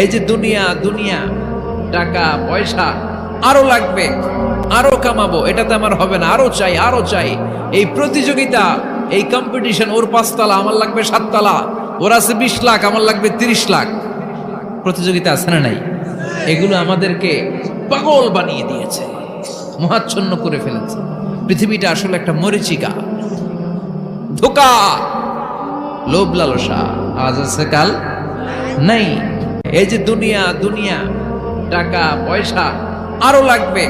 এই যে দুনিয়া দুনিয়া, টাকা পয়সা আরো লাগবে, আরো কামাবো, এটাতে আমার হবে না, আরো চাই আরো চাই। এই প্রতিযোগিতা, এই কম্পিটিশন, ওর 5 তলা আমার লাগবে 7 তলা, ওর আছে 20 লাখ আমার লাগবে 30 লাখ। প্রতিযোগিতা আছে না নাই? এগুলো আমাদেরকে পাগল বানিয়ে দিয়েছে, মোহাচ্ছন্ন করে ফেলেছে। পৃথিবীটা আসলে একটা মরীচিকা, ধোঁকা, লোভ লালসা, আজ আছে কাল নাই। এই যে দুনিয়া দুনিয়া, টাকা পয়সা আরো লাগবে,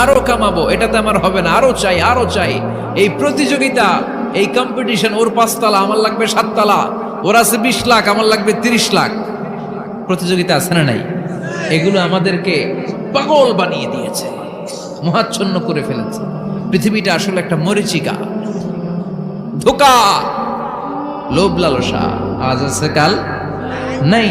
আরো কামাবো, এটাতে আমার হবে না, আরো চাই আরো চাই। এই প্রতিযোগিতা, এই কম্পিটিশন, ওর 5 তলা আমার লাগবে 7 তলা, ওর আছে 20 লাখ আমার লাগবে 30 লাখ। প্রতিযোগিতা আছে না নাই? এগুলো আমাদেরকে পাগল বানিয়ে দিয়েছে, মোহাচ্ছন্ন করে ফেলেছে। পৃথিবীটা আসলে একটা মরীচিকা, ধোঁকা, লোভ লালসা, আজ আছে কাল নাই।